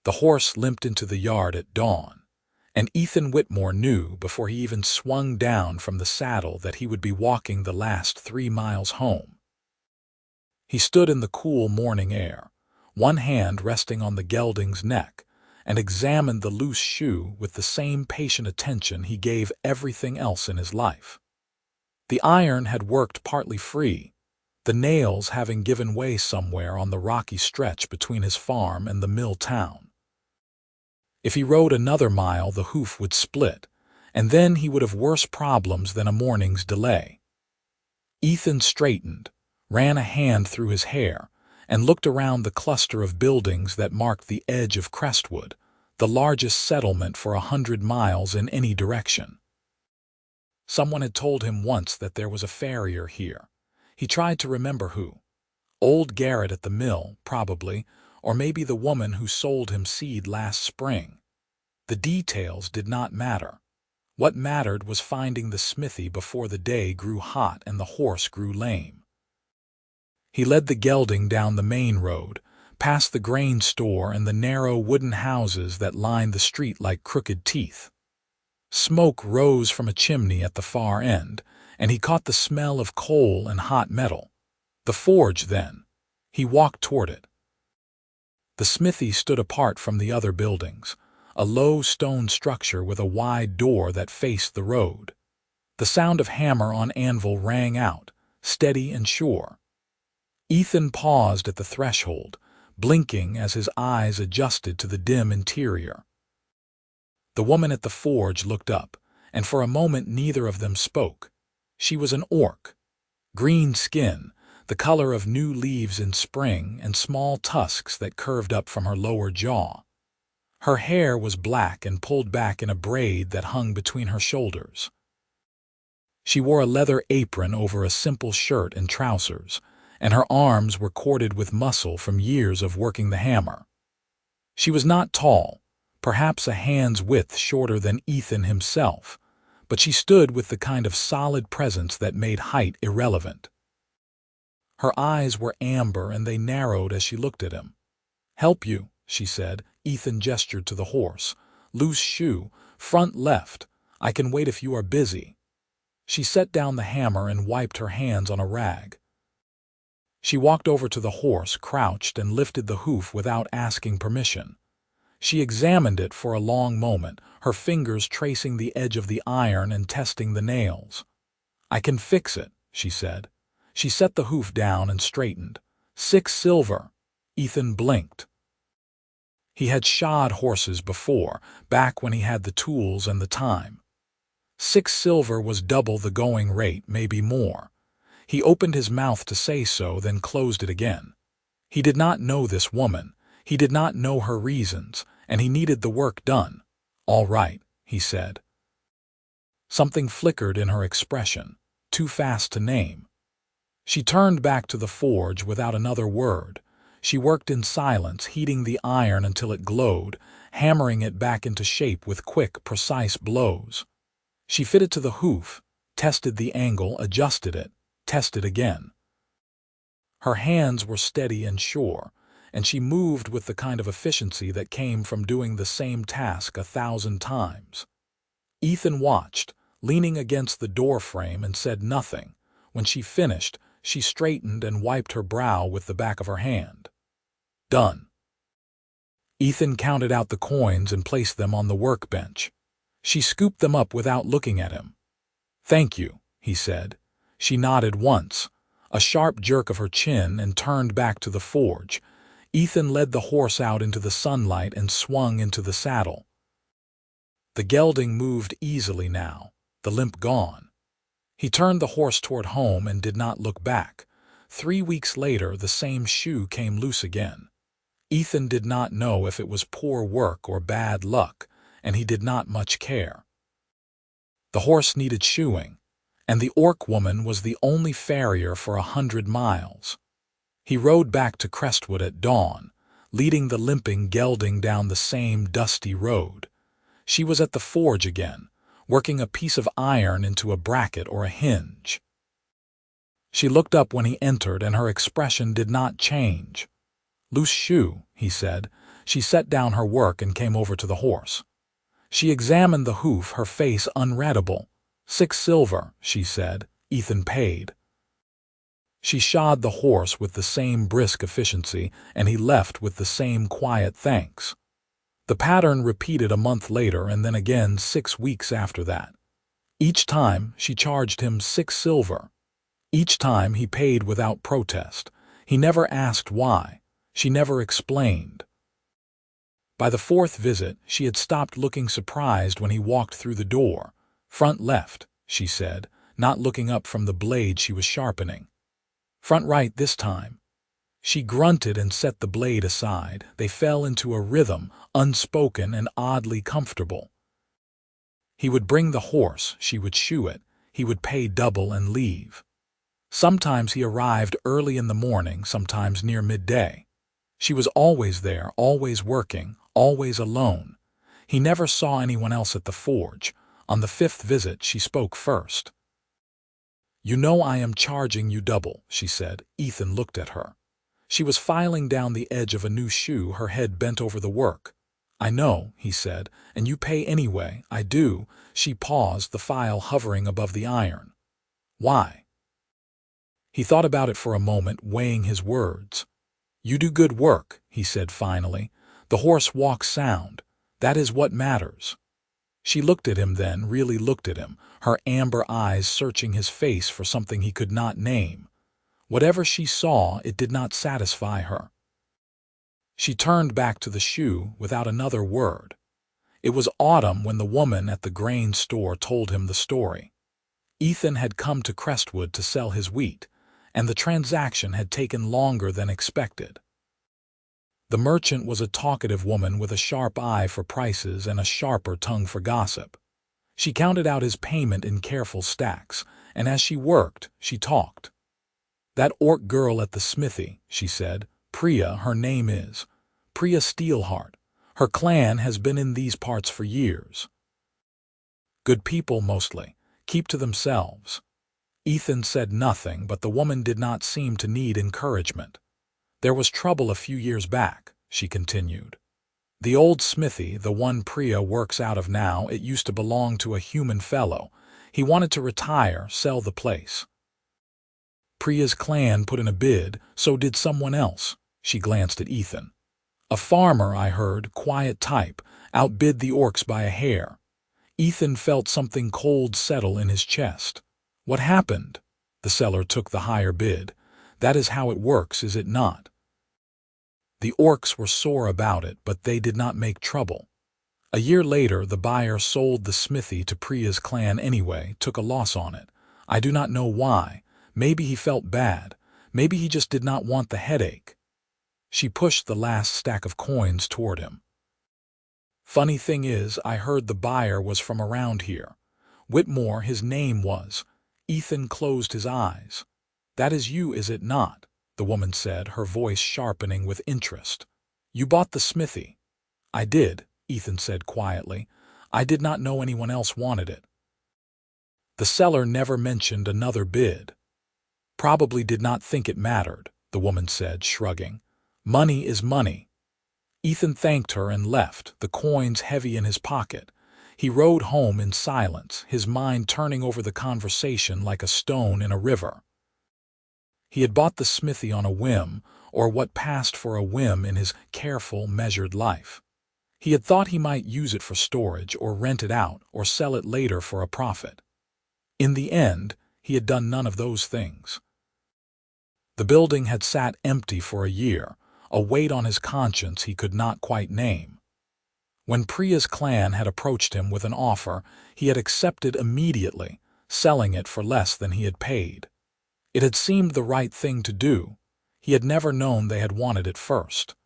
The horse limped into the yard at dawn, and Ethan Whitmore knew before he even swung down from the saddle that he would be walking the last 3 miles home. He stood in the cool morning air, one hand resting on the gelding's neck, and examined the loose shoe with the same patient attention he gave everything else in his life. The iron had worked partly free, the nails having given way somewhere on the rocky stretch between his farm and the mill town. If he rode another mile, the hoof would split, and then he would have worse problems than a morning's delay. Ethan straightened, ran a hand through his hair, and looked around the cluster of buildings that marked the edge of Crestwood, the largest settlement for 100 miles in any direction. Someone had told him once that there was a farrier here. He tried to remember who. Old Garrett at the mill, probably, or maybe the woman who sold him seed last spring. The details did not matter. What mattered was finding the smithy before the day grew hot and the horse grew lame. He led the gelding down the main road, past the grain store and the narrow wooden houses that lined the street like crooked teeth. Smoke rose from a chimney at the far end, and he caught the smell of coal and hot metal. The forge, then. He walked toward it. The smithy stood apart from the other buildings, a low stone structure with a wide door that faced the road. The sound of hammer on anvil rang out, steady and sure. Ethan paused at the threshold, blinking as his eyes adjusted to the dim interior. The woman at the forge looked up, and for a moment neither of them spoke. She was an orc. Green skin, the color of new leaves in spring, and small tusks that curved up from her lower jaw. Her hair was black and pulled back in a braid that hung between her shoulders. She wore a leather apron over a simple shirt and trousers, and her arms were corded with muscle from years of working the hammer. She was not tall, perhaps a hand's width shorter than Ethan himself, but she stood with the kind of solid presence that made height irrelevant. Her eyes were amber and they narrowed as she looked at him. "Help you," she said. Ethan gestured to the horse. "Loose shoe, front left. I can wait if you are busy." She set down the hammer and wiped her hands on a rag. She walked over to the horse, crouched, and lifted the hoof without asking permission. She examined it for a long moment, her fingers tracing the edge of the iron and testing the nails. "I can fix it," she said. She set the hoof down and straightened. 6 silver. Ethan blinked. He had shod horses before, back when he had the tools and the time. 6 silver was double the going rate, maybe more. He opened his mouth to say so, then closed it again. He did not know this woman. He did not know her reasons, and he needed the work done. "All right," he said. Something flickered in her expression, too fast to name. She turned back to the forge without another word. She worked in silence, heating the iron until it glowed, hammering it back into shape with quick, precise blows. She fit it to the hoof, tested the angle, adjusted it, tested again. Her hands were steady and sure, and she moved with the kind of efficiency that came from doing the same task 1,000 times. Ethan watched, leaning against the door frame, and said nothing. When she finished, she straightened and wiped her brow with the back of her hand. "Done." Ethan counted out the coins and placed them on the workbench. She scooped them up without looking at him. "Thank you," he said. She nodded once, a sharp jerk of her chin, and turned back to the forge. Ethan led the horse out into the sunlight and swung into the saddle. The gelding moved easily now, the limp gone. He turned the horse toward home and did not look back. 3 weeks later, the same shoe came loose again. Ethan did not know if it was poor work or bad luck, and he did not much care. The horse needed shoeing, and the orc woman was the only farrier for 100 miles. He rode back to Crestwood at dawn, leading the limping gelding down the same dusty road. She was at the forge again, working a piece of iron into a bracket or a hinge. She looked up when he entered, and her expression did not change. "Loose shoe," he said. She set down her work and came over to the horse. She examined the hoof, her face unreadable. 6 silver, she said. Ethan paid. She shod the horse with the same brisk efficiency, and he left with the same quiet thanks. The pattern repeated a month later and then again 6 weeks after that. Each time she charged him 6 silver. Each time he paid without protest. He never asked why. She never explained. By the 4th visit, she had stopped looking surprised when he walked through the door. "Front left," she said, not looking up from the blade she was sharpening. "Front right this time." She grunted and set the blade aside. They fell into a rhythm, unspoken and oddly comfortable. He would bring the horse, she would shoe it, he would pay double and leave. Sometimes he arrived early in the morning, sometimes near midday. She was always there, always working, always alone. He never saw anyone else at the forge. On the 5th visit, she spoke first. "You know I am charging you double," she said. Ethan looked at her. She was filing down the edge of a new shoe, her head bent over the work. "I know," he said, "and you pay anyway." "I do." She paused, the file hovering above the iron. "Why?" He thought about it for a moment, weighing his words. "You do good work," he said finally. "The horse walks sound. That is what matters." She looked at him then, really looked at him, her amber eyes searching his face for something he could not name. Whatever she saw, it did not satisfy her. She turned back to the shoe without another word. It was autumn when the woman at the grain store told him the story. Ethan had come to Crestwood to sell his wheat, and the transaction had taken longer than expected. The merchant was a talkative woman with a sharp eye for prices and a sharper tongue for gossip. She counted out his payment in careful stacks, and as she worked, she talked. "That Orc girl at the smithy," she said. "Priya, her name is. Priya Steelheart. Her clan has been in these parts for years. Good people mostly, keep to themselves." Ethan said nothing, but the woman did not seem to need encouragement. "There was trouble a few years back," she continued. "The old smithy, the one Priya works out of now, it used to belong to a human fellow. He wanted to retire, sell the place. Priya's clan put in a bid, so did someone else." She glanced at Ethan. "A farmer, I heard, quiet type, outbid the Orcs by a hair." Ethan felt something cold settle in his chest. "What happened?" "The seller took the higher bid. That is how it works, is it not?" The Orcs were sore about it, but they did not make trouble. A year later, the buyer sold the smithy to Priya's clan anyway, took a loss on it. I do not know why. Maybe he felt bad. Maybe he just did not want the headache. She pushed the last stack of coins toward him. "Funny thing is, I heard the buyer was from around here. Whitmore, his name was." Ethan closed his eyes. "That is you, is it not?" the woman said, her voice sharpening with interest. "You bought the smithy." "I did," Ethan said quietly. "I did not know anyone else wanted it." "The seller never mentioned another bid." "Probably did not think it mattered," the woman said, shrugging. "Money is money." Ethan thanked her and left, the coins heavy in his pocket. He rode home in silence, his mind turning over the conversation like a stone in a river. He had bought the smithy on a whim, or what passed for a whim in his careful, measured life. He had thought he might use it for storage, or rent it out, or sell it later for a profit. In the end, he had done none of those things. The building had sat empty for a year, a weight on his conscience he could not quite name. When Priya's clan had approached him with an offer, he had accepted immediately, selling it for less than he had paid. It had seemed the right thing to do. He had never known they had wanted it first.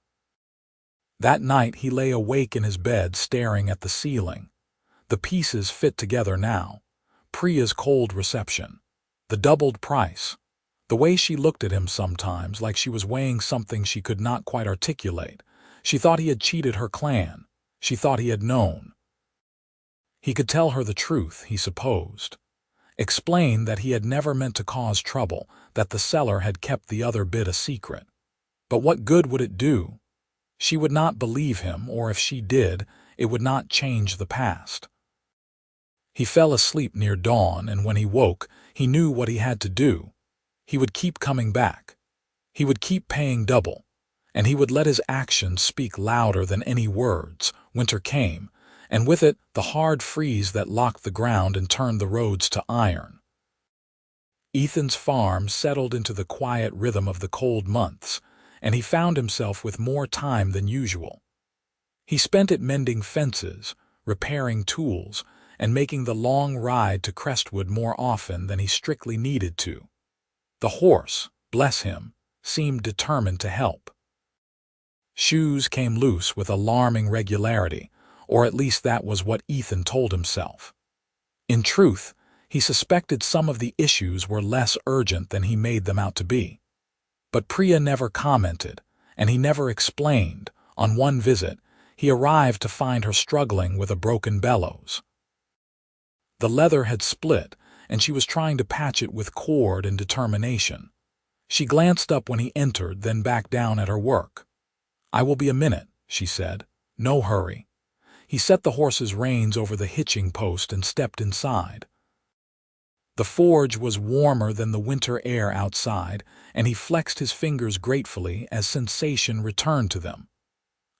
That night he lay awake in his bed staring at the ceiling. The pieces fit together now. Priya's cold reception. The doubled price. The way she looked at him sometimes, like she was weighing something she could not quite articulate. She thought he had cheated her clan. She thought he had known. He could tell her the truth, he supposed. Explain that he had never meant to cause trouble, that the seller had kept the other bid a secret. But what good would it do? She would not believe him, or if she did, it would not change the past. He fell asleep near dawn, and when he woke, he knew what he had to do. He would keep coming back. He would keep paying double, and he would let his actions speak louder than any words. Winter came, and with it the hard freeze that locked the ground and turned the roads to iron. Ethan's farm settled into the quiet rhythm of the cold months, and he found himself with more time than usual. He spent it mending fences, repairing tools, and making the long ride to Crestwood more often than he strictly needed to. The horse, bless him, seemed determined to help. Shoes came loose with alarming regularity, or at least that was what Ethan told himself. In truth, he suspected some of the issues were less urgent than he made them out to be. But Priya never commented, and he never explained. On one visit, he arrived to find her struggling with a broken bellows. The leather had split, and she was trying to patch it with cord and determination. She glanced up when he entered, then back down at her work. "I will be a minute," she said. "No hurry." He set the horse's reins over the hitching post and stepped inside. The forge was warmer than the winter air outside, and he flexed his fingers gratefully as sensation returned to them.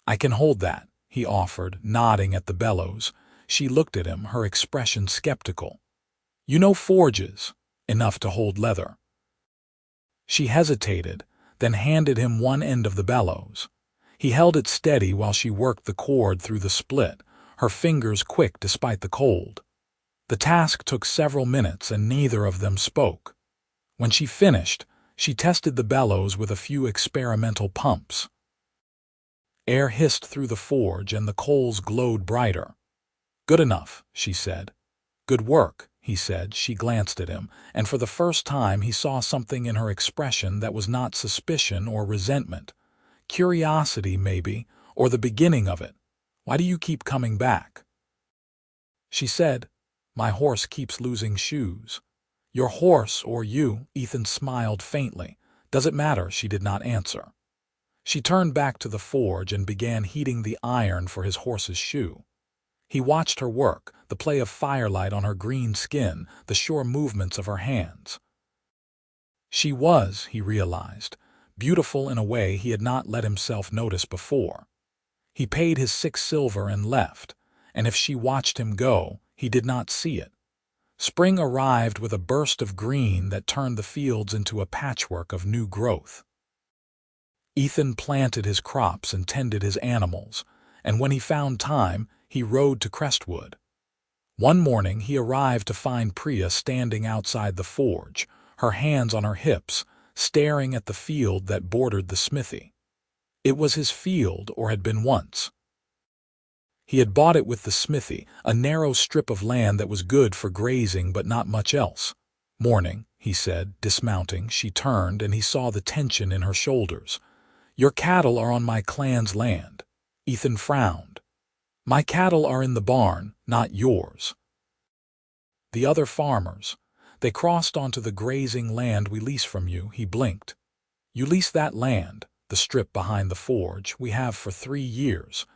"I can hold that," he offered, nodding at the bellows. She looked at him, her expression skeptical. "You know forges, enough to hold leather." She hesitated, then handed him one end of the bellows. He held it steady while she worked the cord through the split, her fingers quick despite the cold. The task took several minutes, and neither of them spoke. When she finished, she tested the bellows with a few experimental pumps. Air hissed through the forge, and the coals glowed brighter. "Good enough," she said. "Good work," he said. She glanced at him, and for the first time he saw something in her expression that was not suspicion or resentment. Curiosity, maybe, or the beginning of it. "Why do you keep coming back?" She said, "My horse keeps losing shoes." "Your horse or you?" Ethan smiled faintly. "Does it matter?" She did not answer. She turned back to the forge and began heating the iron for his horse's shoe. He watched her work, the play of firelight on her green skin, the sure movements of her hands. She was, he realized, beautiful in a way he had not let himself notice before. He paid his 6 silver and left, and if she watched him go, he did not see it. Spring arrived with a burst of green that turned the fields into a patchwork of new growth. Ethan planted his crops and tended his animals, and when he found time, he rode to Crestwood. One morning he arrived to find Priya standing outside the forge, her hands on her hips, staring at the field that bordered the smithy. It was his field, or had been once. He had bought it with the smithy, a narrow strip of land that was good for grazing but not much else. "Morning," he said, dismounting. She turned, and he saw the tension in her shoulders. "Your cattle are on my clan's land." Ethan frowned. "My cattle are in the barn, not yours." "The other farmers. They crossed onto the grazing land we lease from you." He blinked. "You lease that land, the strip behind the forge, we have for 3 years.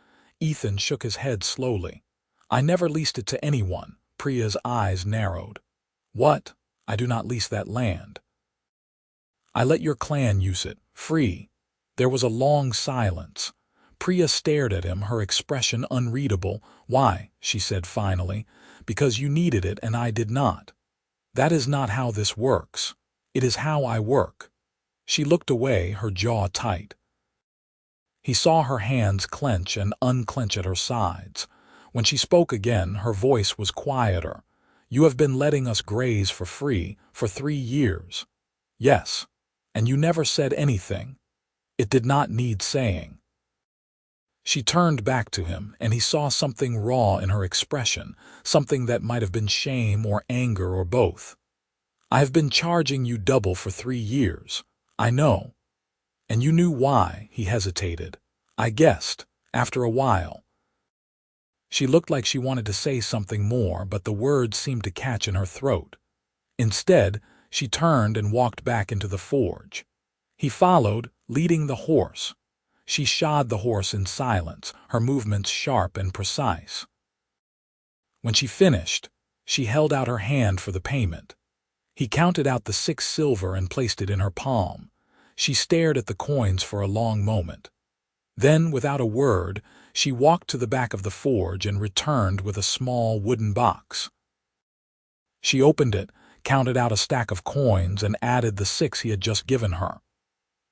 Ethan shook his head slowly. "I never leased it to anyone." Priya's eyes narrowed. "What? I do not lease that land." "I let your clan use it, free." There was a long silence. Priya stared at him, her expression unreadable. "Why?" she said finally. "Because you needed it and I did not." "That is not how this works. It is how I work." She looked away, her jaw tight. He saw her hands clench and unclench at her sides. When she spoke again, her voice was quieter. "You have been letting us graze for free for 3 years." "Yes. And you never said anything." "It did not need saying." She turned back to him, and he saw something raw in her expression, something that might have been shame or anger or both. "I have been charging you double for 3 years. I know." "And you knew why?" He hesitated. "I guessed, after a while." She looked like she wanted to say something more, but the words seemed to catch in her throat. Instead, she turned and walked back into the forge. He followed, leading the horse. She shod the horse in silence, her movements sharp and precise. When she finished, she held out her hand for the payment. He counted out the 6 silver and placed it in her palm. She stared at the coins for a long moment. Then, without a word, she walked to the back of the forge and returned with a small wooden box. She opened it, counted out a stack of coins, and added the 6 he had just given her.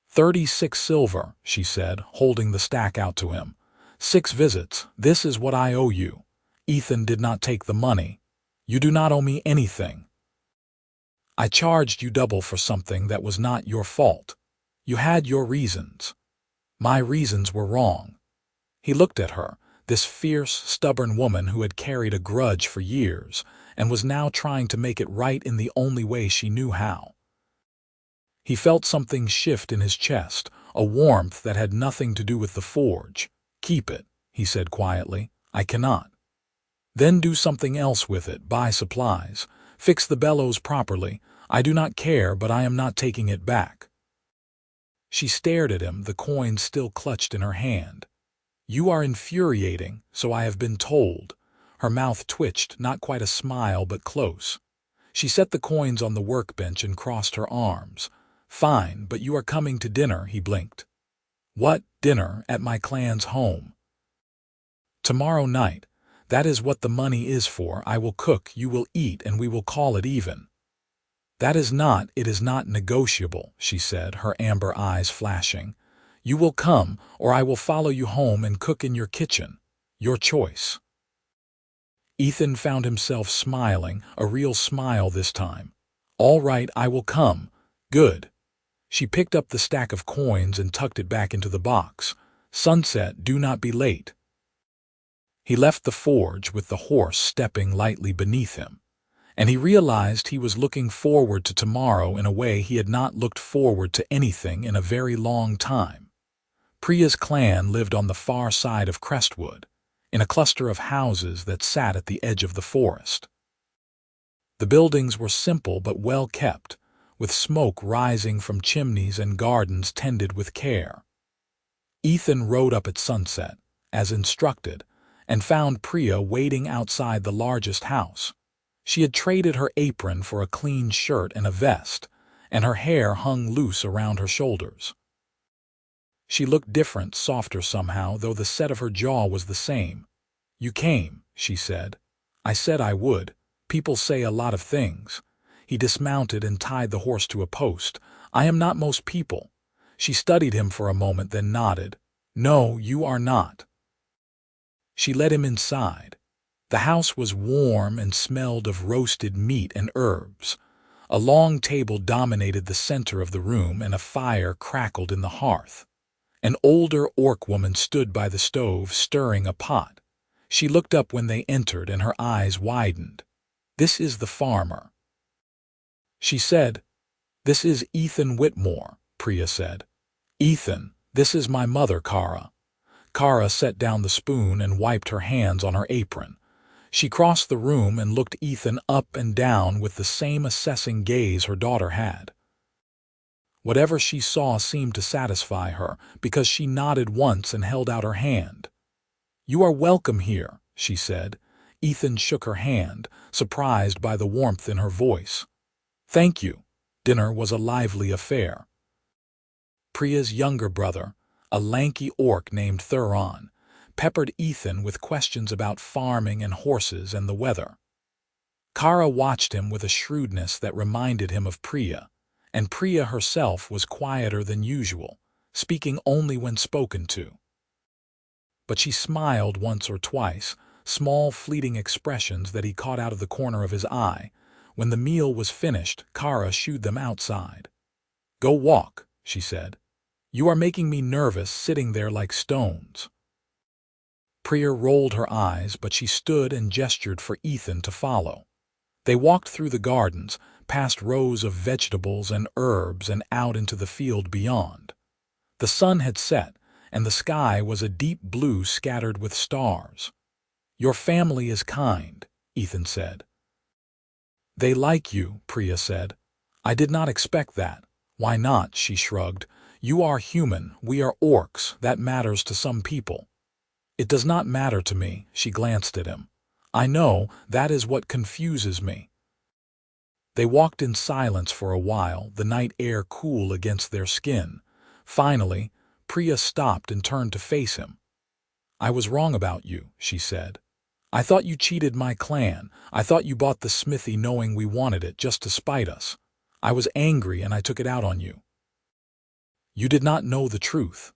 36 silver, she said, holding the stack out to him. 6 visits, this is what I owe you. Ethan did not take the money. You do not owe me anything. I charged you double for something that was not your fault. You had your reasons. My reasons were wrong. He looked at her, this fierce, stubborn woman who had carried a grudge for years and was now trying to make it right in the only way she knew how. He felt something shift in his chest, a warmth that had nothing to do with the forge. Keep it, he said quietly. I cannot. Then do something else with it, buy supplies. Fix the bellows properly. I do not care, but I am not taking it back. She stared at him, the coins still clutched in her hand. You are infuriating, so I have been told. Her mouth twitched, not quite a smile, but close. She set the coins on the workbench and crossed her arms. Fine, but you are coming to dinner, he blinked. What, dinner, at my clan's home? Tomorrow night. That is what the money is for. I will cook, you will eat, and we will call it even. It is not negotiable, she said, her amber eyes flashing. You will come, or I will follow you home and cook in your kitchen. Your choice. Ethan found himself smiling, a real smile this time. All right, I will come. Good. She picked up the stack of coins and tucked it back into the box. Sunset, do not be late. He left the forge with the horse stepping lightly beneath him, and he realized he was looking forward to tomorrow in a way he had not looked forward to anything in a very long time. Priya's clan lived on the far side of Crestwood, in a cluster of houses that sat at the edge of the forest. The buildings were simple but well kept, with smoke rising from chimneys and gardens tended with care. Ethan rode up at sunset, as instructed, and found Priya waiting outside the largest house. She had traded her apron for a clean shirt and a vest, and her hair hung loose around her shoulders. She looked different, softer somehow, though the set of her jaw was the same. You came, she said. I said I would. People say a lot of things. He dismounted and tied the horse to a post. I am not most people. She studied him for a moment, then nodded. No, you are not. She led him inside. The house was warm and smelled of roasted meat and herbs. A long table dominated the center of the room, and a fire crackled in the hearth. An older orc woman stood by the stove, stirring a pot. She looked up when they entered, and her eyes widened. This is the farmer. She said, This is Ethan Whitmore, Priya said. Ethan, this is my mother, Kara. Kara set down the spoon and wiped her hands on her apron. She crossed the room and looked Ethan up and down with the same assessing gaze her daughter had. Whatever she saw seemed to satisfy her, because she nodded once and held out her hand. You are welcome here, she said. Ethan shook her hand, surprised by the warmth in her voice. Thank you. Dinner was a lively affair. Priya's younger brother, a lanky orc named Thuron, peppered Ethan with questions about farming and horses and the weather. Kara watched him with a shrewdness that reminded him of Priya, and Priya herself was quieter than usual, speaking only when spoken to. But she smiled once or twice, small fleeting expressions that he caught out of the corner of his eye. When the meal was finished, Kara shooed them outside. Go walk, she said. You are making me nervous sitting there like stones. Priya rolled her eyes, but she stood and gestured for Ethan to follow. They walked through the gardens, past rows of vegetables and herbs, and out into the field beyond. The sun had set, and the sky was a deep blue scattered with stars. Your family is kind, Ethan said. They like you, Priya said. I did not expect that. Why not? She shrugged. You are human, we are orcs, that matters to some people. It does not matter to me, she glanced at him. I know, that is what confuses me. They walked in silence for a while, the night air cool against their skin. Finally, Priya stopped and turned to face him. I was wrong about you, she said. I thought you cheated my clan. I thought you bought the smithy knowing we wanted it just to spite us. I was angry and I took it out on you. You did not know the truth.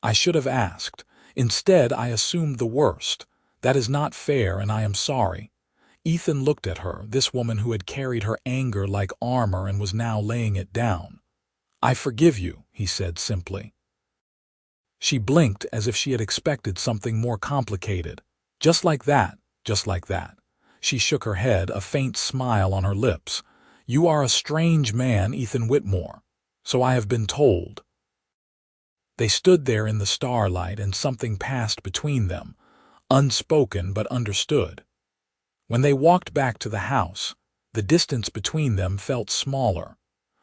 I should have asked. Instead, I assumed the worst. That is not fair and I am sorry. Ethan looked at her, this woman who had carried her anger like armor and was now laying it down. I forgive you, he said simply. She blinked as if she had expected something more complicated. Just like that, just like that. She shook her head, a faint smile on her lips. You are a strange man, Ethan Whitmore. So I have been told. They stood there in the starlight and something passed between them, unspoken but understood. When they walked back to the house, the distance between them felt smaller.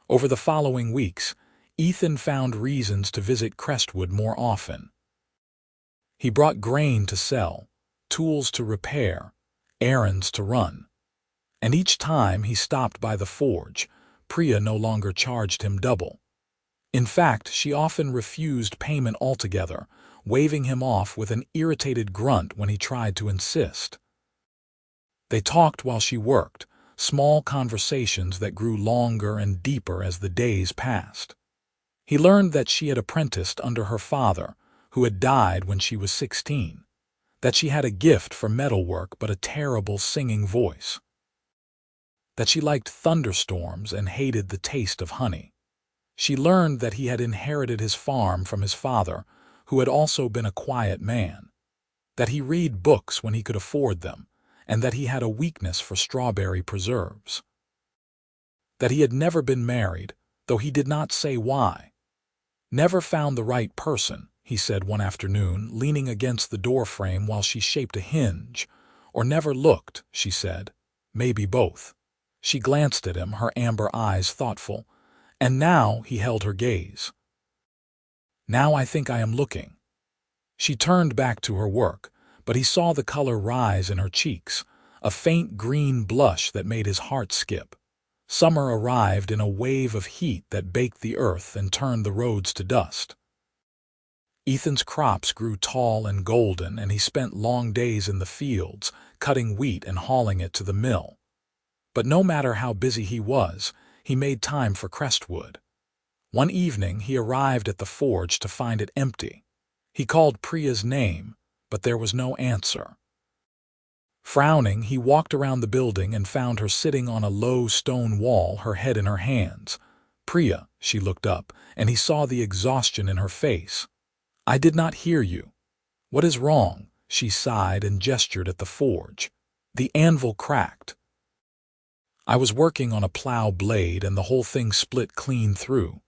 Over the following weeks, Ethan found reasons to visit Crestwood more often. He brought grain to sell, tools to repair, errands to run. And each time he stopped by the forge, Priya no longer charged him double. In fact, she often refused payment altogether, waving him off with an irritated grunt when he tried to insist. They talked while she worked, small conversations that grew longer and deeper as the days passed. He learned that she had apprenticed under her father, who had died when she was 16, that she had a gift for metalwork but a terrible singing voice, that she liked thunderstorms and hated the taste of honey. She learned that he had inherited his farm from his father, who had also been a quiet man, that he read books when he could afford them, and that he had a weakness for strawberry preserves. That he had never been married, though he did not say why. Never found the right person, he said one afternoon, leaning against the doorframe while she shaped a hinge. Or never looked, she said. Maybe both. She glanced at him, her amber eyes thoughtful. And now he held her gaze. Now I think I am looking. She turned back to her work, but he saw the color rise in her cheeks, a faint green blush that made his heart skip. Summer arrived in a wave of heat that baked the earth and turned the roads to dust. Ethan's crops grew tall and golden, and he spent long days in the fields, cutting wheat and hauling it to the mill. But no matter how busy he was, he made time for Crestwood. One evening he arrived at the forge to find it empty. He called Priya's name, but there was no answer. Frowning, he walked around the building and found her sitting on a low stone wall, her head in her hands. Priya, she looked up, and he saw the exhaustion in her face. I did not hear you. What is wrong? She sighed and gestured at the forge. The anvil cracked. I was working on a plow blade and the whole thing split clean through.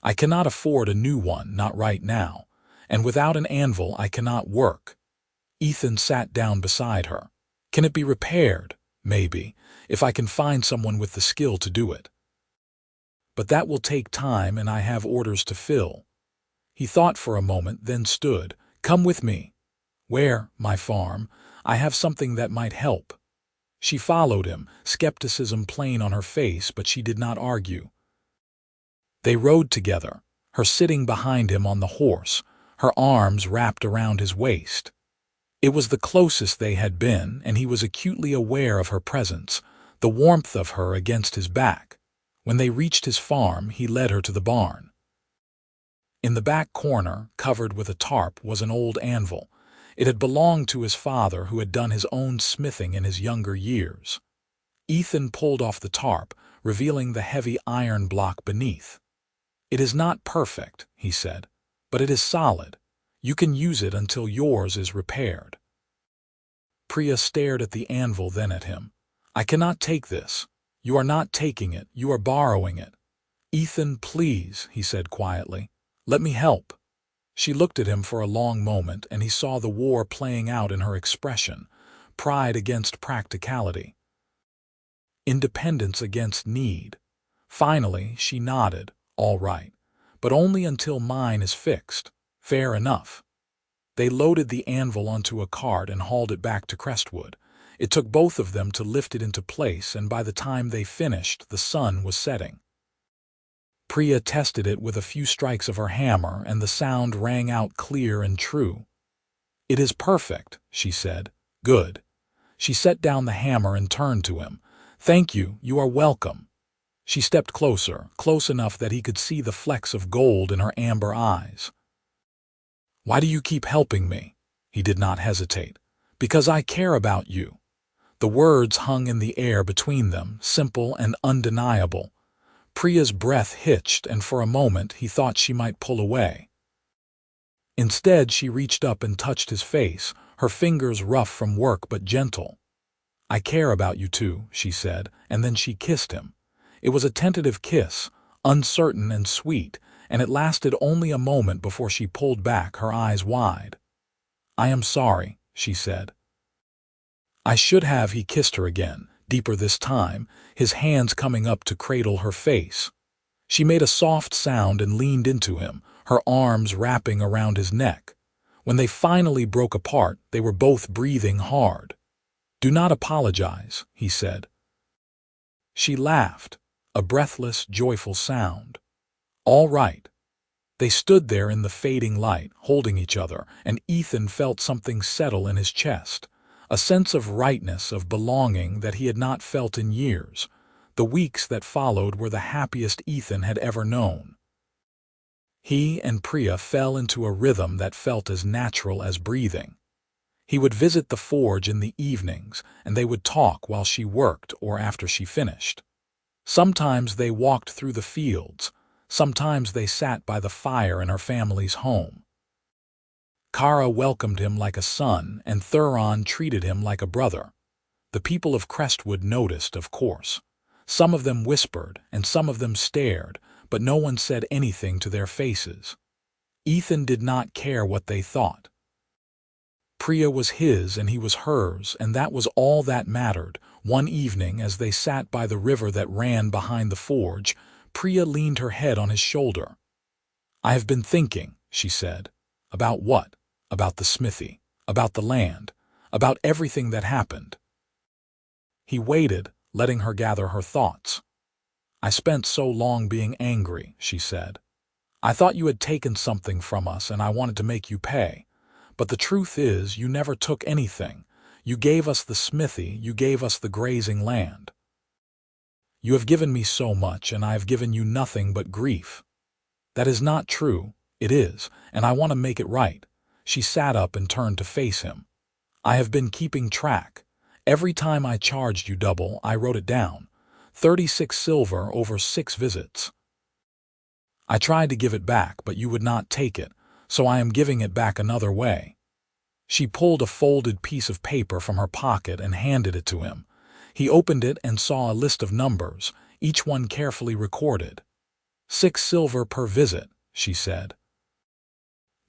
I cannot afford a new one, not right now, and without an anvil I cannot work. Ethan sat down beside her. Can it be repaired? Maybe, if I can find someone with the skill to do it. But that will take time and I have orders to fill. He thought for a moment, then stood. Come with me. Where? My farm. I have something that might help. She followed him, skepticism plain on her face, but she did not argue. They rode together, her sitting behind him on the horse, her arms wrapped around his waist. It was the closest they had been, and he was acutely aware of her presence, the warmth of her against his back. When they reached his farm, he led her to the barn. In the back corner, covered with a tarp, was an old anvil. It had belonged to his father, who had done his own smithing in his younger years. Ethan pulled off the tarp, revealing the heavy iron block beneath. It is not perfect, he said, but it is solid. You can use it until yours is repaired. Priya stared at the anvil, then at him. I cannot take this. You are not taking it, you are borrowing it. Ethan, please, he said quietly. Let me help. She looked at him for a long moment, and he saw the war playing out in her expression, pride against practicality, independence against need. Finally, she nodded. All right. but only until mine is fixed. Fair enough." They loaded the anvil onto a cart and hauled it back to Crestwood. It took both of them to lift it into place, and by the time they finished, the sun was setting. Priya tested it with a few strikes of her hammer, and the sound rang out clear and true. "It is perfect," she said. "Good." She set down the hammer and turned to him. "Thank you, you are welcome." She stepped closer, close enough that he could see the flecks of gold in her amber eyes. "Why do you keep helping me?" He did not hesitate. "Because I care about you." The words hung in the air between them, simple and undeniable. Priya's breath hitched, and for a moment he thought she might pull away. Instead, she reached up and touched his face, her fingers rough from work but gentle. "I care about you too," she said, and then she kissed him. It was a tentative kiss, uncertain and sweet, and it lasted only a moment before she pulled back, her eyes wide. "I am sorry," she said. "I should have," he kissed her again, deeper this time, his hands coming up to cradle her face. She made a soft sound and leaned into him, her arms wrapping around his neck. When they finally broke apart, they were both breathing hard. "Do not apologize," he said. She laughed, a breathless, joyful sound. "All right." They stood there in the fading light, holding each other, and Ethan felt something settle in his chest, a sense of rightness, of belonging that he had not felt in years. The weeks that followed were the happiest Ethan had ever known. He and Priya fell into a rhythm that felt as natural as breathing. He would visit the forge in the evenings, and they would talk while she worked or after she finished. Sometimes they walked through the fields, sometimes they sat by the fire in her family's home. Kara welcomed him like a son, and Thuron treated him like a brother. The people of Crestwood noticed, of course. Some of them whispered, and some of them stared, but no one said anything to their faces. Ethan did not care what they thought. Priya was his and he was hers, and that was all that mattered. One evening, as they sat by the river that ran behind the forge, Priya leaned her head on his shoulder. "I have been thinking," she said. "About what? About the smithy, about the land, about everything that happened." He waited, letting her gather her thoughts. "I spent so long being angry," she said. "I thought you had taken something from us and I wanted to make you pay. But the truth is, you never took anything. You gave us the smithy, you gave us the grazing land. You have given me so much, and I have given you nothing but grief." "That is not true." "It is, and I want to make it right." She sat up and turned to face him. "I have been keeping track. Every time I charged you double, I wrote it down. 36 silver over 6 visits. I tried to give it back, but you would not take it, so I am giving it back another way." She pulled a folded piece of paper from her pocket and handed it to him. He opened it and saw a list of numbers, each one carefully recorded. 6 silver per visit," she said.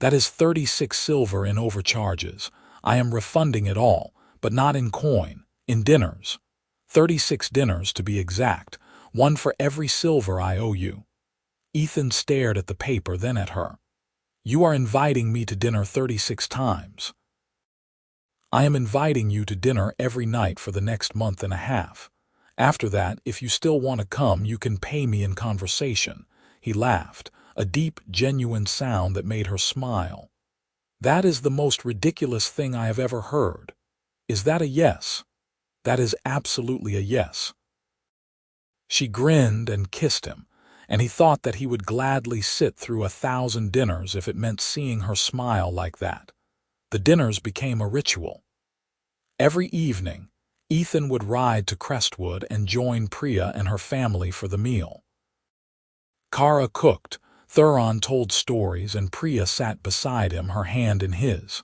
"That is 36 silver in overcharges. I am refunding it all, but not in coin, in dinners. 36 dinners to be exact, one for every silver I owe you." Ethan stared at the paper, then at her. "You are inviting me to dinner 36 times." "I am inviting you to dinner every night for the next month and a half. After that, if you still want to come, you can pay me in conversation." He laughed, a deep, genuine sound that made her smile. "That is the most ridiculous thing I have ever heard. Is that a yes?" "That is absolutely a yes." She grinned and kissed him, and he thought that he would gladly sit through 1,000 dinners if it meant seeing her smile like that. The dinners became a ritual. Every evening, Ethan would ride to Crestwood and join Priya and her family for the meal. Kara cooked, Thuron told stories, and Priya sat beside him, her hand in his.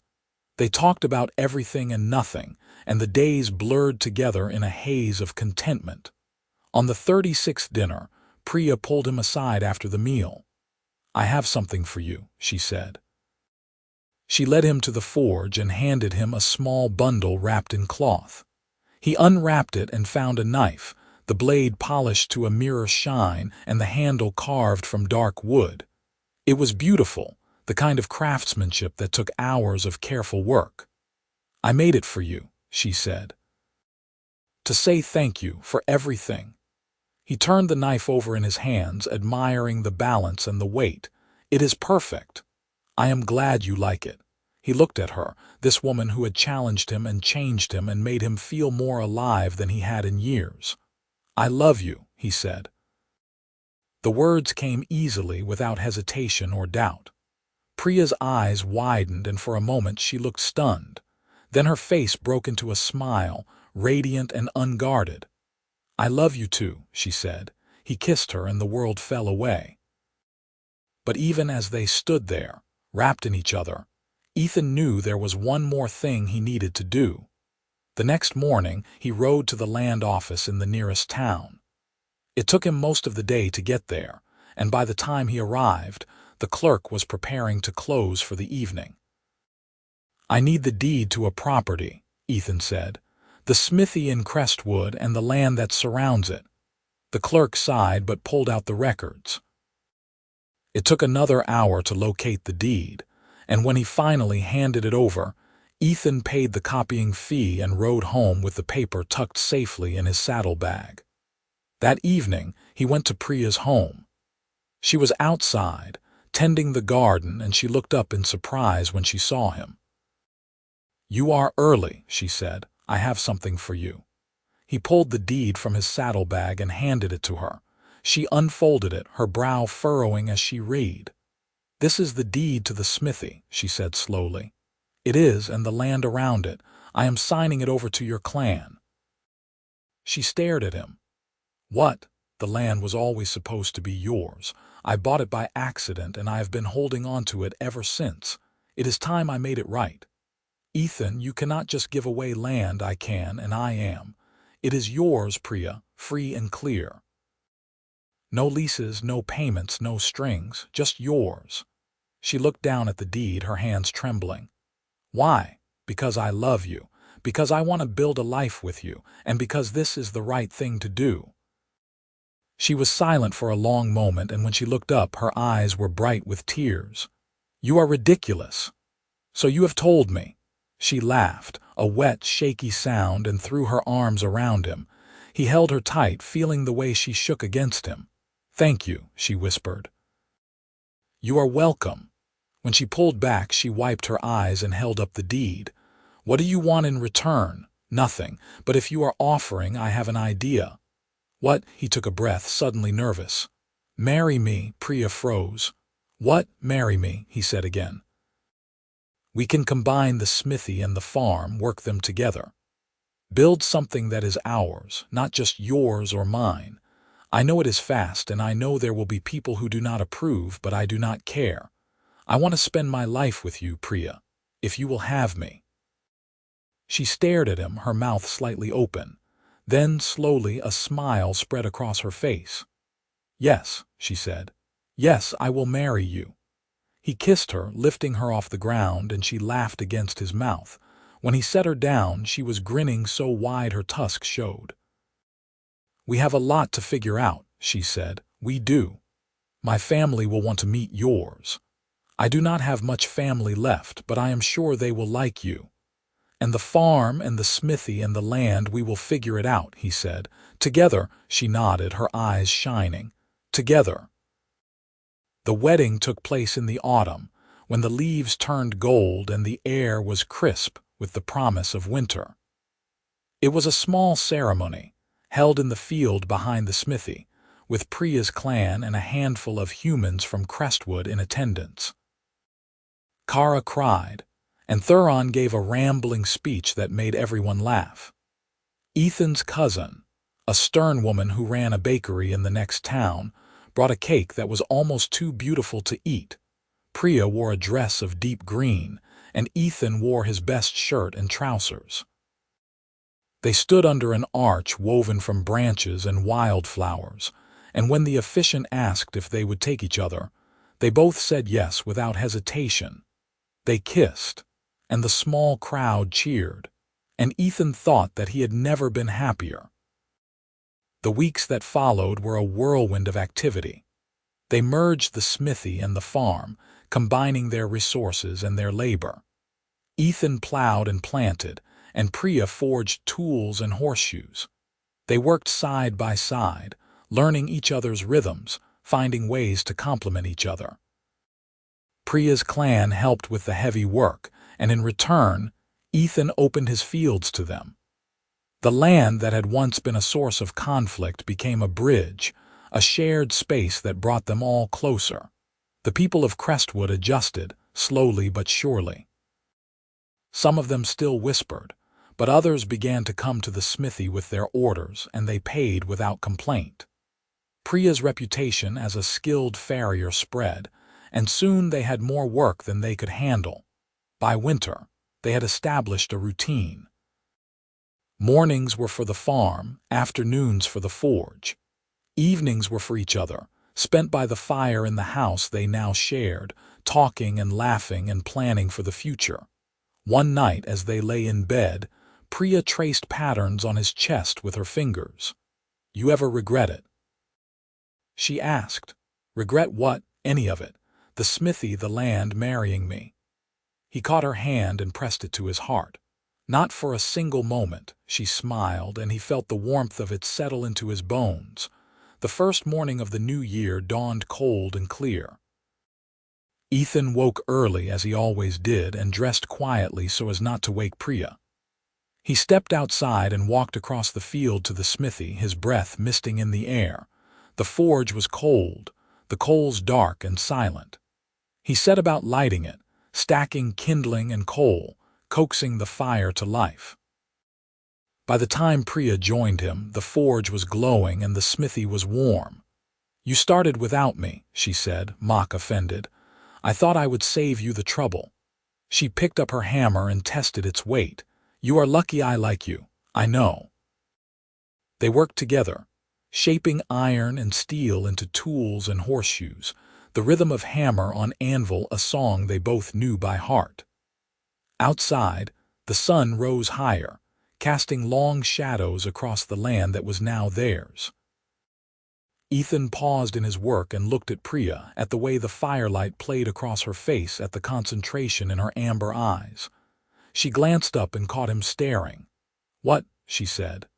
They talked about everything and nothing, and the days blurred together in a haze of contentment. On the 36th dinner, Priya pulled him aside after the meal. "I have something for you," she said. She led him to the forge and handed him a small bundle wrapped in cloth. He unwrapped it and found a knife, the blade polished to a mirror shine and the handle carved from dark wood. It was beautiful, the kind of craftsmanship that took hours of careful work. "I made it for you," she said, "to say thank you for everything." He turned the knife over in his hands, admiring the balance and the weight. "It is perfect. I am glad you like it." He looked at her, this woman who had challenged him and changed him and made him feel more alive than he had in years. "I love you," he said. The words came easily, without hesitation or doubt. Priya's eyes widened, and for a moment she looked stunned. Then her face broke into a smile, radiant and unguarded. "I love you too," she said. He kissed her, and the world fell away. But even as they stood there, wrapped in each other, Ethan knew there was one more thing he needed to do. The next morning, he rode to the land office in the nearest town. It took him most of the day to get there, and by the time he arrived, the clerk was preparing to close for the evening. "I need the deed to a property," Ethan said. "The smithy in Crestwood and the land that surrounds it." The clerk sighed but pulled out the records. It took another hour to locate the deed, and when he finally handed it over, Ethan paid the copying fee and rode home with the paper tucked safely in his saddlebag. That evening, he went to Priya's home. She was outside, tending the garden, and she looked up in surprise when she saw him. "You are early," she said. "I have something for you." He pulled the deed from his saddlebag and handed it to her. She unfolded it, her brow furrowing as she read. "This is the deed to the smithy," she said slowly. "It is, and the land around it. I am signing it over to your clan." She stared at him. "What? The land was always supposed to be yours. I bought it by accident, and I have been holding on to it ever since. It is time I made it right." "Ethan, you cannot just give away land." "I can, and I am. It is yours, Priya, free and clear. No leases, no payments, no strings, just yours." She looked down at the deed, her hands trembling. "Why?" "Because I love you, because I want to build a life with you, and because this is the right thing to do." She was silent for a long moment, and when she looked up, her eyes were bright with tears. "You are ridiculous." "So you have told me." She laughed, a wet, shaky sound, and threw her arms around him. He held her tight, feeling the way she shook against him. "Thank you," she whispered. "You are welcome." When she pulled back, she wiped her eyes and held up the deed. "What do you want in return?" "Nothing, but if you are offering, I have an idea." "What?" He took a breath, suddenly nervous. "Marry me." Priya froze. "What?" "Marry me," he said again. "We can combine the smithy and the farm, work them together. Build something that is ours, not just yours or mine. I know it is fast, and I know there will be people who do not approve, but I do not care. I want to spend my life with you, Priya, if you will have me." She stared at him, her mouth slightly open. Then, slowly, a smile spread across her face. "Yes," she said. "Yes, I will marry you." He kissed her, lifting her off the ground, and she laughed against his mouth. When he set her down, she was grinning so wide her tusks showed. "We have a lot to figure out," she said. "We do. My family will want to meet yours. I do not have much family left, but I am sure they will like you. And the farm and the smithy and the land, we will figure it out," he said. "Together," she nodded, her eyes shining. "Together." The wedding took place in the autumn, when the leaves turned gold and the air was crisp with the promise of winter. It was a small ceremony, held in the field behind the smithy, with Priya's clan and a handful of humans from Crestwood in attendance. Kara cried, and Thuron gave a rambling speech that made everyone laugh. Ethan's cousin, a stern woman who ran a bakery in the next town, brought a cake that was almost too beautiful to eat. Priya wore a dress of deep green, and Ethan wore his best shirt and trousers. They stood under an arch woven from branches and wildflowers, and when the officiant asked if they would take each other, they both said yes without hesitation. They kissed, and the small crowd cheered, and Ethan thought that he had never been happier. The weeks that followed were a whirlwind of activity. They merged the smithy and the farm, combining their resources and their labor. Ethan plowed and planted, and Priya forged tools and horseshoes. They worked side by side, learning each other's rhythms, finding ways to complement each other. Priya's clan helped with the heavy work, and in return, Ethan opened his fields to them. The land that had once been a source of conflict became a bridge, a shared space that brought them all closer. The people of Crestwood adjusted, slowly but surely. Some of them still whispered, but others began to come to the smithy with their orders, and they paid without complaint. Priya's reputation as a skilled farrier spread, and soon they had more work than they could handle. By winter, they had established a routine. Mornings were for the farm, afternoons for the forge. Evenings were for each other, spent by the fire in the house they now shared, talking and laughing and planning for the future. One night, as they lay in bed, Priya traced patterns on his chest with her fingers. "You ever regret it?" she asked. "Regret what? Any of it. The smithy, the land, marrying me." He caught her hand and pressed it to his heart. Not for a single moment. She smiled, and he felt the warmth of it settle into his bones. The first morning of the new year dawned cold and clear. Ethan woke early, as he always did, and dressed quietly so as not to wake Priya. He stepped outside and walked across the field to the smithy, his breath misting in the air. The forge was cold, the coals dark and silent. He set about lighting it, stacking kindling and coal, coaxing the fire to life. By the time Priya joined him, the forge was glowing and the smithy was warm. "You started without me," she said, mock offended. "I thought I would save you the trouble." She picked up her hammer and tested its weight. "You are lucky I like you, I know." They worked together, shaping iron and steel into tools and horseshoes, the rhythm of hammer on anvil a song they both knew by heart. Outside, the sun rose higher, casting long shadows across the land that was now theirs. Ethan paused in his work and looked at Priya, at the way the firelight played across her face, at the concentration in her amber eyes. She glanced up and caught him staring. "What?" she said.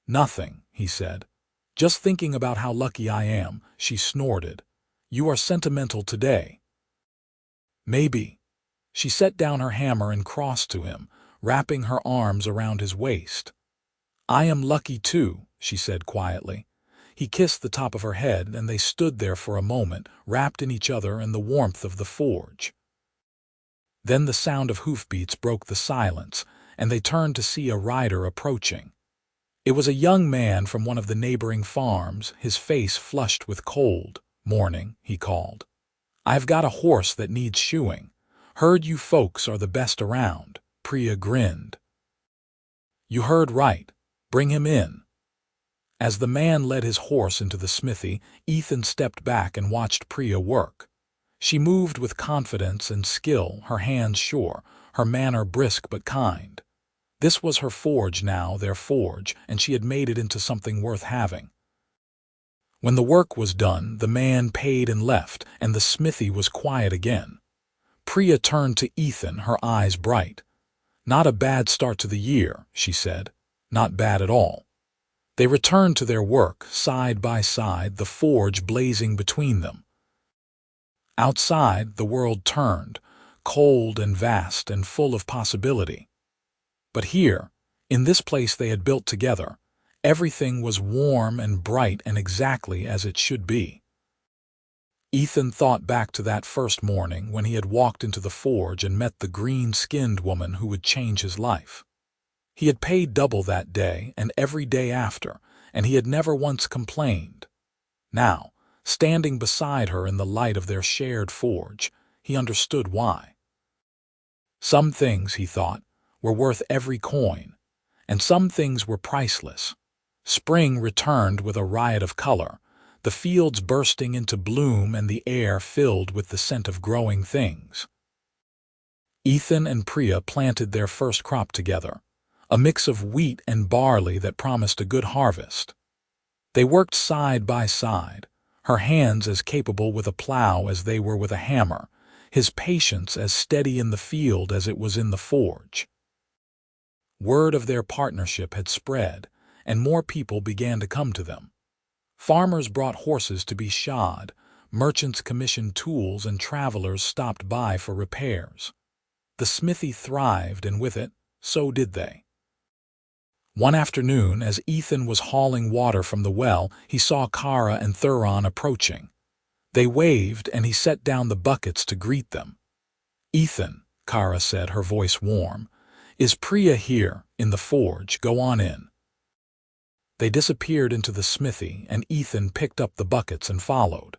"Nothing," he said. "Just thinking about how lucky I am," she snorted. "You are sentimental today." "Maybe." She set down her hammer and crossed to him, wrapping her arms around his waist. "I am lucky too," she said quietly. He kissed the top of her head, and they stood there for a moment, wrapped in each other and the warmth of the forge. Then the sound of hoofbeats broke the silence, and they turned to see a rider approaching. It was a young man from one of the neighboring farms, his face flushed with cold. "Morning," he called. "I've got a horse that needs shoeing. Heard you folks are the best around." Priya grinned. "You heard right. Bring him in." As the man led his horse into the smithy, Ethan stepped back and watched Priya work. She moved with confidence and skill, her hands sure, her manner brisk but kind. This was her forge now, their forge, and she had made it into something worth having. When the work was done, the man paid and left, and the smithy was quiet again. Priya turned to Ethan, her eyes bright. "Not a bad start to the year," she said. "Not bad at all." They returned to their work, side by side, the forge blazing between them. Outside, the world turned, cold and vast and full of possibility. But here, in this place they had built together, everything was warm and bright and exactly as it should be. Ethan thought back to that first morning when he had walked into the forge and met the green-skinned woman who would change his life. He had paid double that day and every day after, and he had never once complained. Now, standing beside her in the light of their shared forge, he understood why. Some things, he thought, were worth every coin, and some things were priceless. Spring returned with a riot of color, the fields bursting into bloom and the air filled with the scent of growing things. Ethan and Priya planted their first crop together, a mix of wheat and barley that promised a good harvest. They worked side by side, her hands as capable with a plow as they were with a hammer, his patience as steady in the field as it was in the forge. Word of their partnership had spread, and more people began to come to them. Farmers brought horses to be shod, merchants commissioned tools, and travelers stopped by for repairs. The smithy thrived, and with it, so did they. One afternoon, as Ethan was hauling water from the well, he saw Kara and Thuron approaching. They waved, and he set down the buckets to greet them. "Ethan," Kara said, her voice warm, "is Priya here, in the forge? Go on in." They disappeared into the smithy, and Ethan picked up the buckets and followed.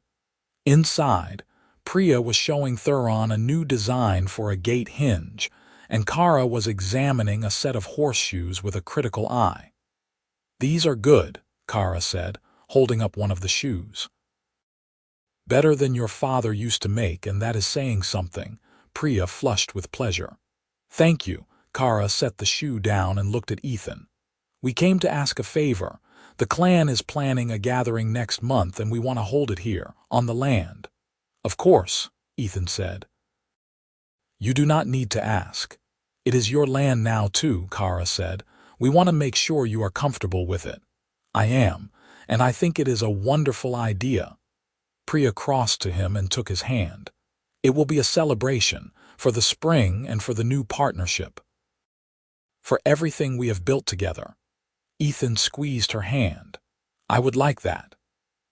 Inside, Priya was showing Thuron a new design for a gate hinge, and Kara was examining a set of horseshoes with a critical eye. "These are good," Kara said, holding up one of the shoes. "Better than your father used to make, and that is saying something," Priya flushed with pleasure. "Thank you." Kara set the shoe down and looked at Ethan. "We came to ask a favor. The clan is planning a gathering next month, and we want to hold it here, on the land." "Of course," Ethan said. "You do not need to ask. It is your land now too," Kara said. "We want to make sure you are comfortable with it." "I am, and I think it is a wonderful idea." Priya crossed to him and took his hand. "It will be a celebration, for the spring and for the new partnership. For everything we have built together." Ethan squeezed her hand. "I would like that."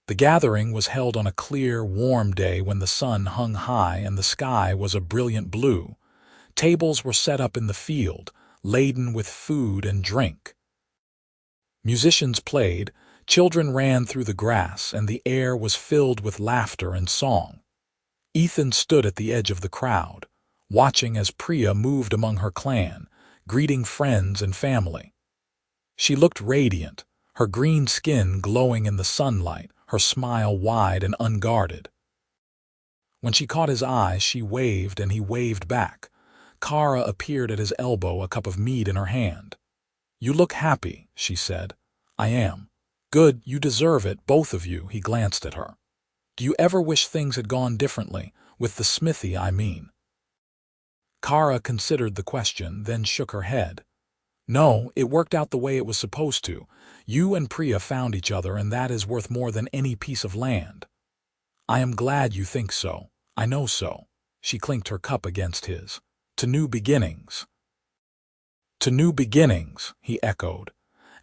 The gathering was held on a clear, warm day when the sun hung high and the sky was a brilliant blue. Tables were set up in the field, laden with food and drink. Musicians played, children ran through the grass, and the air was filled with laughter and song. Ethan stood at the edge of the crowd, watching as Priya moved among her clan, greeting friends and family. She looked radiant, her green skin glowing in the sunlight, her smile wide and unguarded. When she caught his eye, she waved and he waved back. Kara appeared at his elbow, a cup of mead in her hand. "You look happy," she said. "I am." "Good, you deserve it, both of you," he glanced at her. "Do you ever wish things had gone differently? With the smithy, I mean." Kara considered the question, then shook her head. "No, it worked out the way it was supposed to. You and Priya found each other, and that is worth more than any piece of land." "I am glad you think so. I know so." She clinked her cup against his. "To new beginnings." "To new beginnings," he echoed.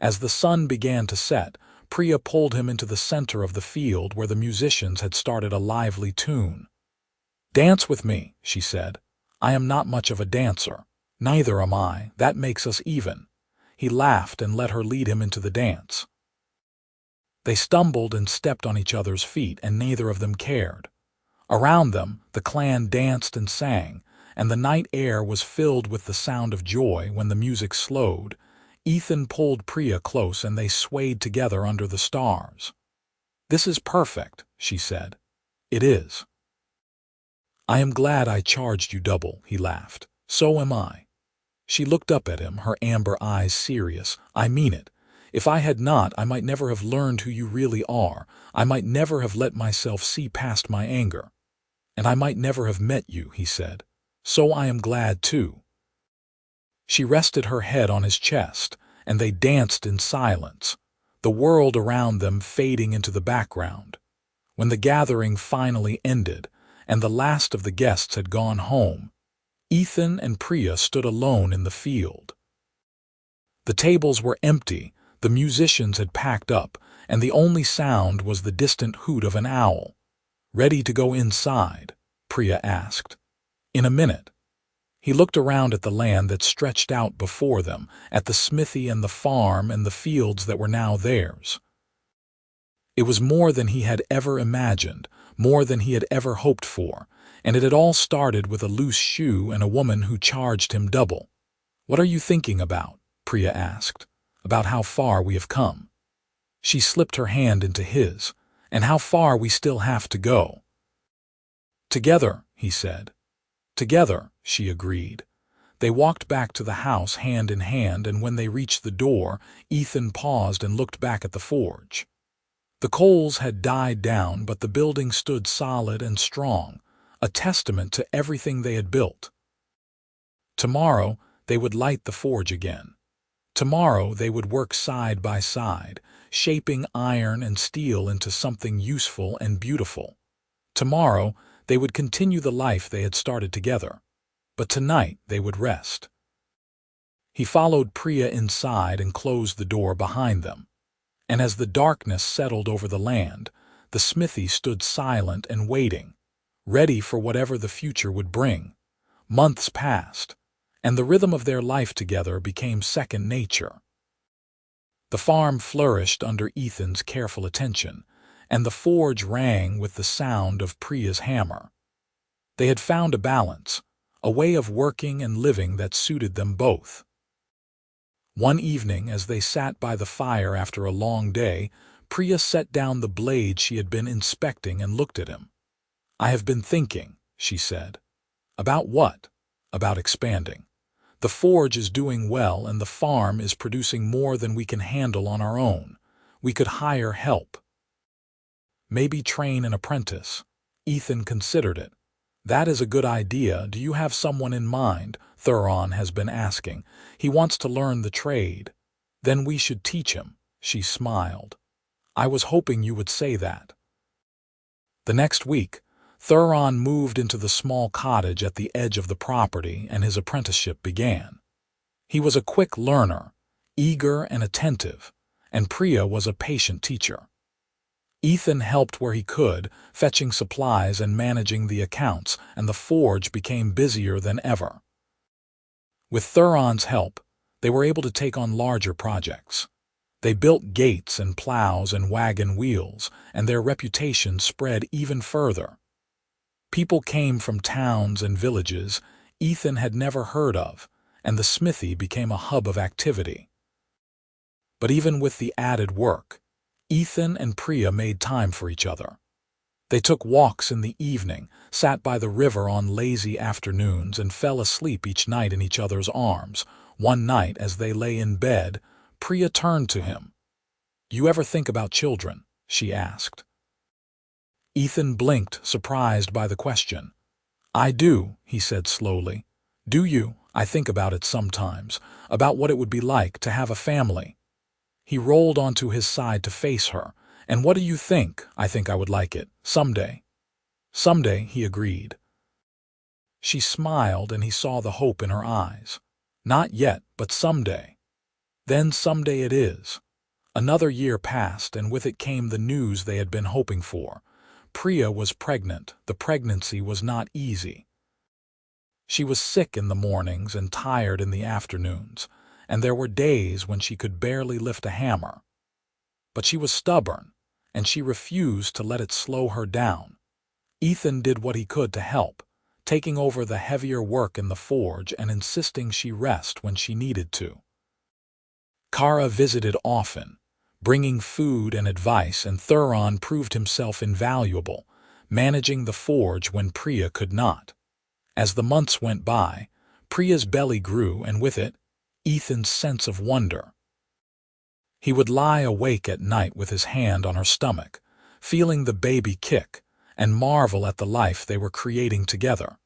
As the sun began to set, Priya pulled him into the center of the field where the musicians had started a lively tune. "Dance with me," she said. "I am not much of a dancer." "Neither am I. That makes us even." He laughed and let her lead him into the dance. They stumbled and stepped on each other's feet, and neither of them cared. Around them, the clan danced and sang, and the night air was filled with the sound of joy. When the music slowed, Ethan pulled Priya close and they swayed together under the stars. "This is perfect," she said. "It is." "I am glad I charged you double," he laughed. "So am I." She looked up at him, her amber eyes serious. "I mean it. If I had not, I might never have learned who you really are. I might never have let myself see past my anger. And I might never have met you," he said. "So I am glad, too." She rested her head on his chest, and they danced in silence, the world around them fading into the background. When the gathering finally ended, and the last of the guests had gone home, Ethan and Priya stood alone in the field. The tables were empty, the musicians had packed up, and the only sound was the distant hoot of an owl. "Ready to go inside?" Priya asked. "In a minute." He looked around at the land that stretched out before them, at the smithy and the farm and the fields that were now theirs. It was more than he had ever imagined, more than he had ever hoped for, and it had all started with a loose shoe and a woman who charged him double. "What are you thinking about?" Priya asked. "About how far we have come." She slipped her hand into his. "And how far we still have to go." "Together," he said. "Together," she agreed. They walked back to the house hand in hand, and when they reached the door, Ethan paused and looked back at the forge. The coals had died down, but the building stood solid and strong, a testament to everything they had built. Tomorrow, they would light the forge again. Tomorrow, they would work side by side, shaping iron and steel into something useful and beautiful. Tomorrow, they would continue the life they had started together. But tonight, they would rest. He followed Priya inside and closed the door behind them. And as the darkness settled over the land, the smithy stood silent and waiting, ready for whatever the future would bring. Months passed, and the rhythm of their life together became second nature. The farm flourished under Ethan's careful attention, and the forge rang with the sound of Priya's hammer. They had found a balance, a way of working and living that suited them both. One evening, as they sat by the fire after a long day, Priya set down the blade she had been inspecting and looked at him. "I have been thinking," she said. "About what?" "About expanding. The forge is doing well and the farm is producing more than we can handle on our own. We could hire help. Maybe train an apprentice." Ethan considered it. "That is a good idea. Do you have someone in mind?" Thuron has been asking. "He wants to learn the trade." "Then we should teach him," she smiled. "I was hoping you would say that." The next week, Thuron moved into the small cottage at the edge of the property and his apprenticeship began. He was a quick learner, eager and attentive, and Priya was a patient teacher. Ethan helped where he could, fetching supplies and managing the accounts, and the forge became busier than ever. With Thuron's help, they were able to take on larger projects. They built gates and plows and wagon wheels, and their reputation spread even further. People came from towns and villages Ethan had never heard of, and the smithy became a hub of activity. But even with the added work, Ethan and Priya made time for each other. They took walks in the evening, sat by the river on lazy afternoons, and fell asleep each night in each other's arms. One night, as they lay in bed, Priya turned to him. "You ever think about children?" she asked. Ethan blinked, surprised by the question. "I do," he said slowly. "Do you?" "I think about it sometimes, about what it would be like to have a family." He rolled onto his side to face her. "And what do you think?" "I think I would like it. Someday." "Someday," he agreed. She smiled, and he saw the hope in her eyes. "Not yet, but someday." Then someday it is. Another year passed, and with it came the news they had been hoping for. Priya was pregnant. The pregnancy was not easy. She was sick in the mornings and tired in the afternoons, and there were days when she could barely lift a hammer. But she was stubborn, and she refused to let it slow her down. Ethan did what he could to help, taking over the heavier work in the forge and insisting she rest when she needed to. Kara visited often, bringing food and advice, and Thuron proved himself invaluable, managing the forge when Priya could not. As the months went by, Priya's belly grew, and with it, Ethan's sense of wonder. He would lie awake at night with his hand on her stomach, feeling the baby kick, and marvel at the life they were creating together.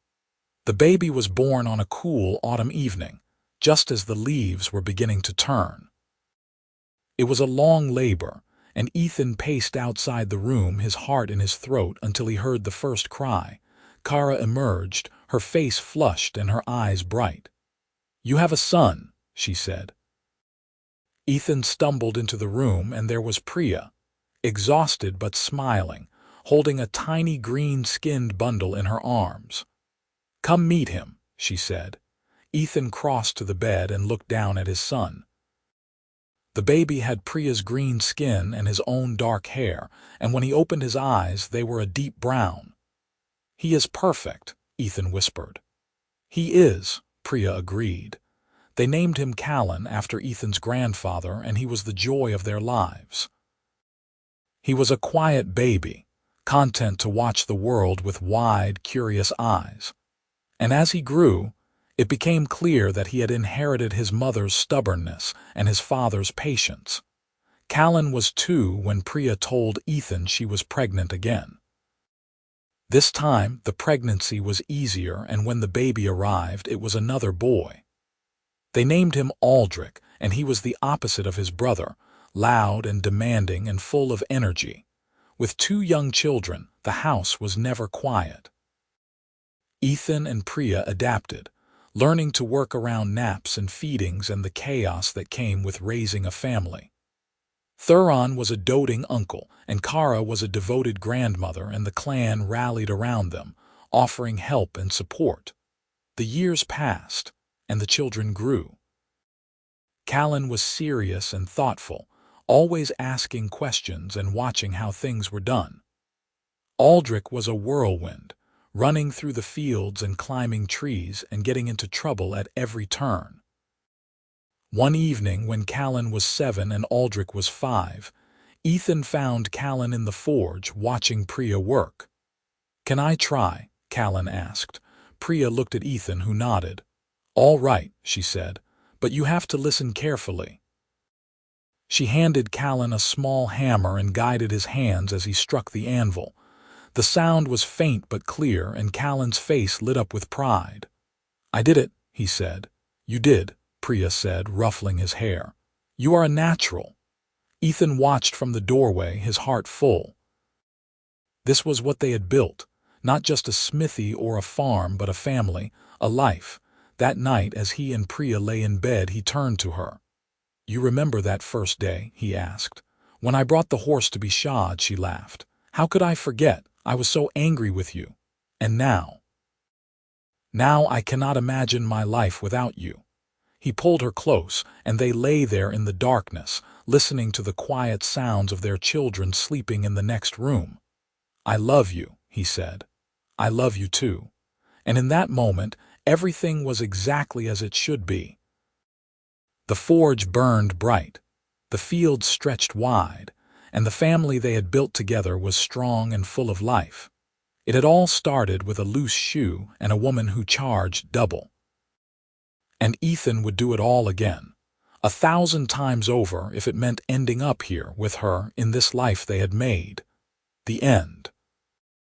The baby was born on a cool autumn evening, just as the leaves were beginning to turn. It was a long labor, and Ethan paced outside the room, his heart in his throat, until he heard the first cry. Kara emerged, her face flushed and her eyes bright. "You have a son," she said. Ethan stumbled into the room, and there was Priya, exhausted but smiling, holding a tiny green-skinned bundle in her arms. "Come meet him," she said. Ethan crossed to the bed and looked down at his son. The baby had Priya's green skin and his own dark hair, and when he opened his eyes, they were a deep brown. "He is perfect," Ethan whispered. "He is," Priya agreed. They named him Callan after Ethan's grandfather, and he was the joy of their lives. He was a quiet baby, content to watch the world with wide, curious eyes. And as he grew, it became clear that he had inherited his mother's stubbornness and his father's patience. Callan was 2 when Priya told Ethan she was pregnant again. This time, the pregnancy was easier, and when the baby arrived, it was another boy. They named him Aldrich, and he was the opposite of his brother, loud and demanding and full of energy. With 2 young children, the house was never quiet. Ethan and Priya adapted, learning to work around naps and feedings and the chaos that came with raising a family. Thuron was a doting uncle, and Kara was a devoted grandmother, and the clan rallied around them, offering help and support. The years passed, and the children grew. Callan was serious and thoughtful, always asking questions and watching how things were done. Aldrich was a whirlwind, running through the fields and climbing trees and getting into trouble at every turn. One evening when Callan was 7 and Aldrich was 5, Ethan found Callan in the forge watching Priya work. "Can I try?" Callan asked. Priya looked at Ethan, who nodded. "All right," she said, "but you have to listen carefully." She handed Callan a small hammer and guided his hands as he struck the anvil. The sound was faint but clear, and Callan's face lit up with pride. "I did it," he said. "You did," Priya said, ruffling his hair. "You are a natural." Ethan watched from the doorway, his heart full. This was what they had built, not just a smithy or a farm, but a family, a life. That night, as he and Priya lay in bed, he turned to her. "You remember that first day?" he asked. "When I brought the horse to be shod," she laughed. "How could I forget? I was so angry with you. And now? Now I cannot imagine my life without you." He pulled her close, and they lay there in the darkness, listening to the quiet sounds of their children sleeping in the next room. "I love you," he said. "I love you too." And in that moment, everything was exactly as it should be. The forge burned bright, the fields stretched wide, and the family they had built together was strong and full of life. It had all started with a loose shoe and a woman who charged double. And Ethan would do it all again, 1,000 times over, if it meant ending up here with her in this life they had made. The end.